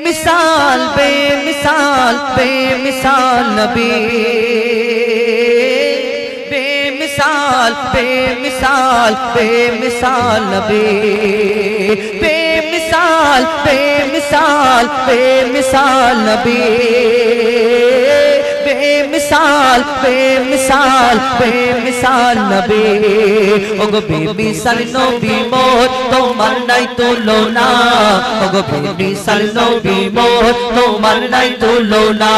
बेमिसाल बेमिसाल बेमिसाल नबी बेमिसाल बेमिसाल बेमिसाल नबी बेमिसाल बेमिसाल बेमिसाल नबी बेमिसाल बेमिसाल बेमिसाल नबी ओगो बेमिसाल नबी मोर তোমার নাই তুলনা ওগো বেমিসাল নবী মোর তোমার নাই তুলনা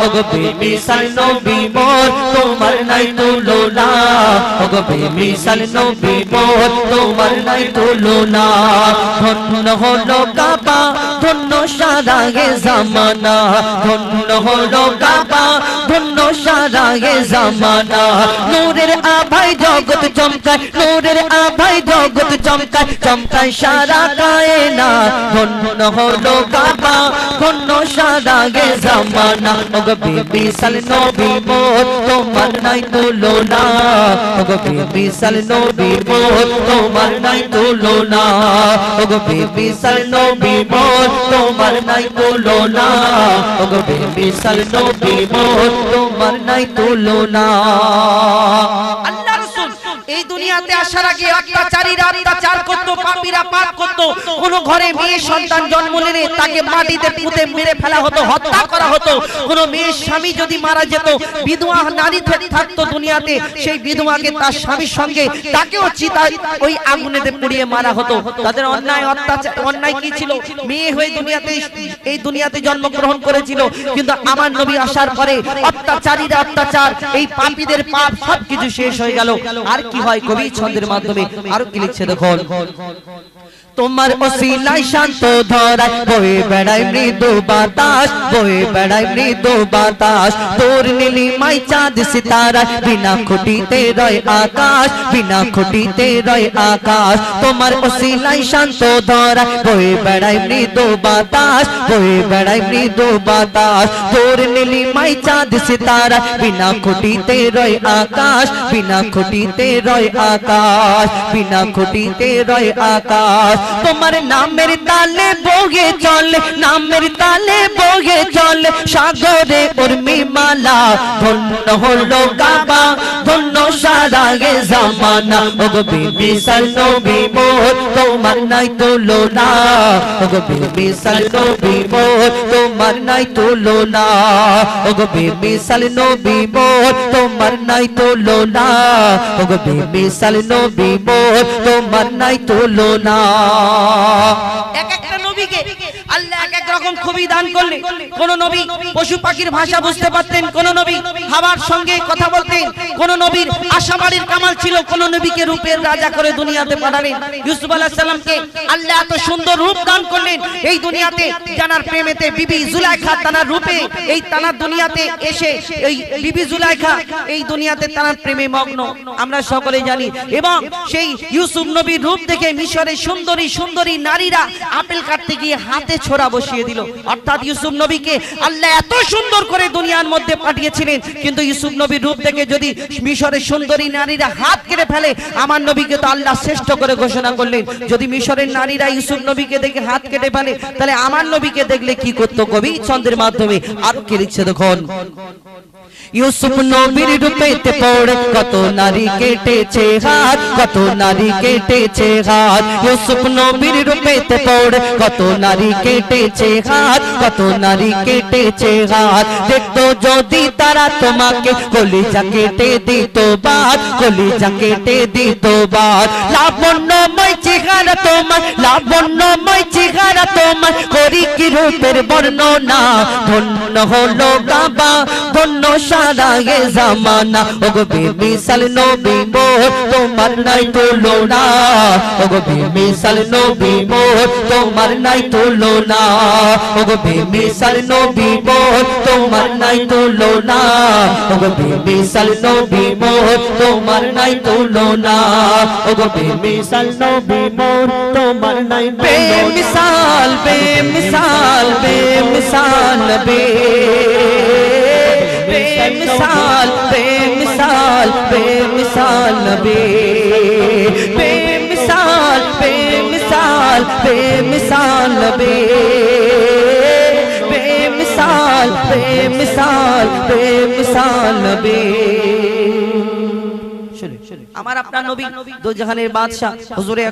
ওগো বেমিসাল নবী মোর তোমার নাই তুলনা ওগো বেমিসাল নবী মোর তোমার নাই তুলনা ধন্য হলো কাবা ধন্য সারা এ জামানা ধন্য হলো কাবা ধন্য সারা এ জামানা নূরের আভায় জগৎ চমকায় নূরের আভায় জগৎ চমকায় চমকায় সারা কায়নাত ধন্য হলো কাবা ধন্য সারা এ জামানা ওগো বেমিসাল নবী মোর তোমার নাই তুলনা ওগো বেমিসাল নবী মোর তোমার নাই তুলনা ওগো বেমিসাল নবী মোর তোমার নাই তুলনা ওগো বেমিসাল নবী মোর তোমার নাই তুলনা আল্লাহ রাসূল এই দুনিয়াতে আসার আগে অত্যাচারীরা অত্যাচার করত পাপীরা পাপ করত কোন ঘরে মেয়ে সন্তান জন্ম নিলে তাকে মাটিতে পুঁতে মেরে ফেলা হতো হত্যা করা হতো কোন মেয়ের স্বামী যদি মারা যেত বিধবা নারী থাকতো দুনিয়াতে সেই বিধবাকে তার স্বামীর সঙ্গে তাকেও চিতায় ওই আগুনেতে পুড়িয়ে মারা হতো তাদের অন্যায় অত্যাচার অন্যায় কি ছিল মেয়ে হয়ে দুনিয়াতে এই দুনিয়াতে জন্মগ্রহণ করেছিল কিন্তু আমার নবী আসার পরে অত্যাচারীরা অত্যাচার এই পাপীদের পাপ সবকিছু শেষ হয়ে গেল আর কি হয় কবি ছন্দের মাধ্যমে আর কি লিখছে দেখুন তোমার ওসিলায় শান্ত ধরায় বয়ে বেড়ায় মৃদু বাতাস বয়ে বেড়ায় মৃদু বাতাস তোর নীলিমায় চাঁদ সিতারা বিনা খুঁটিতে রয় আকাশ বিনা খুঁটিতে রয় আকাশ তোমার ওসিলায় শান্ত ধরায় বয়ে বেড়ায় মৃদু বাতাস বয়ে বেড়ায় মৃদু বাতাস তোর নীলিমায় চাঁদ সিতারা বিনা খুঁটিতে রয় আকাশ বিনা খুঁটিতে রয় আকাশ বিনা খুঁটিতে রয় আকাশ তোমার নামের তালে বগে চলে নামের তালে বগে চলে সাগরে উর্মিমালা ধন্য হলো কাবা ধন্য সারা এ জামানা ওগো বেমিসাল নবী মোর তোমার নাই তুলনা ওগো বেমিসাল নবী মোর তোমার নাই তুলনা ওগো বেমিসাল নবী মোর তোমার নাই তুলনা ওগো বেমিসাল নবী মোর তোমার নাই তুলনা এক একটা নবীকে আল্লাহ এক এক রকম খুবই দান করলে কোন নবী পশু পাখির ভাষা বুঝতে পারতেন কোন নবী হাওয়ার সঙ্গে কথা বলতেন কোন নবীর আশাবাড়ির কামাল ছিল কোন নবীকে রূপের রাজা করে দুনিয়াতে পাঠালেন ইউসুফ আলাইহিস সালামকে আল্লাহ এত সুন্দর রূপ দান করলেন এই দুনিয়াতে জানার প্রেমেতে বিবি জুলাইখা তানার রূপে এই তানার দুনিয়াতে এসে এই বিবি জুলাইখা এই দুনিয়াতে তানার প্রেমে মগ্ন আমরা সকলে জানি এবং সেই ইউসুফ নবীর রূপ দেখে মিশরের সুন্দরী সুন্দরী নারীরা আপেল কাটতে গিয়ে হাতে ছোরা বসিয়ে দিল অর্থাৎ ইউসুফ নবীকে আল্লাহ এত সুন্দর করে দুনিয়ার মধ্যে পাঠিয়েছিলেন কিন্তু ইউসুফ নবীর রূপ দেখে যদি মিশরের সুন্দরী নারীরা হাত কেটে ফেলে আমার নবীকে তো আল্লাহ শ্রেষ্ঠ করে ঘোষণা করলেন যদি মিশরের নারীরা ইউসুফ নবীকে দেখে হাত কেটে ফেলে তাহলে আমার নবীকে দেখলে কি করতো কবি ছন্দের মাধ্যমে আর কি লিখছে দেখুন ইউসুফ নবীর রূপেতে পড়ে কত নারী কেটেছে হাত কত নারী কেটেছে হাত ইউসুফ নবীর রূপেতে পড়ে কত নারী কেটেছে হাত কত নারী কেটেছে হাত দেখতো যদি তারা তোমাকে কলিজা কেটে দিত বাদ কলিজা কেটে দিত বাদ লাবণ্যময় চেহারা তোমার লাবণ্যময় চেহারা তোমার করি কি রূপের বর্ণনা ধন্য হলো কাবা ধন্য সারা এ জামানা ওগো বেমিসাল নবী মোর তোমার নাই তুলনা ওগো বেমিসাল নবী মোর তোমার নাই তুলনা ওগো বেমিসাল নবী মোর তোমার নাই তুলনা ওগো বেমিসাল নবী মোর তোমার নাই তুলনা ওগো বেমিসাল নবী মোর তোমার নাই বেমিসাল বেমিসাল বেমিসাল নবী बेमिसाल बेमिसाल बेमिसाल नबी बेमिसाल बेमिसाल बेमिसाल नबी बेमिसाल नबी। আমার আপনার নবী দো জাহানের বাদশা হুজুরে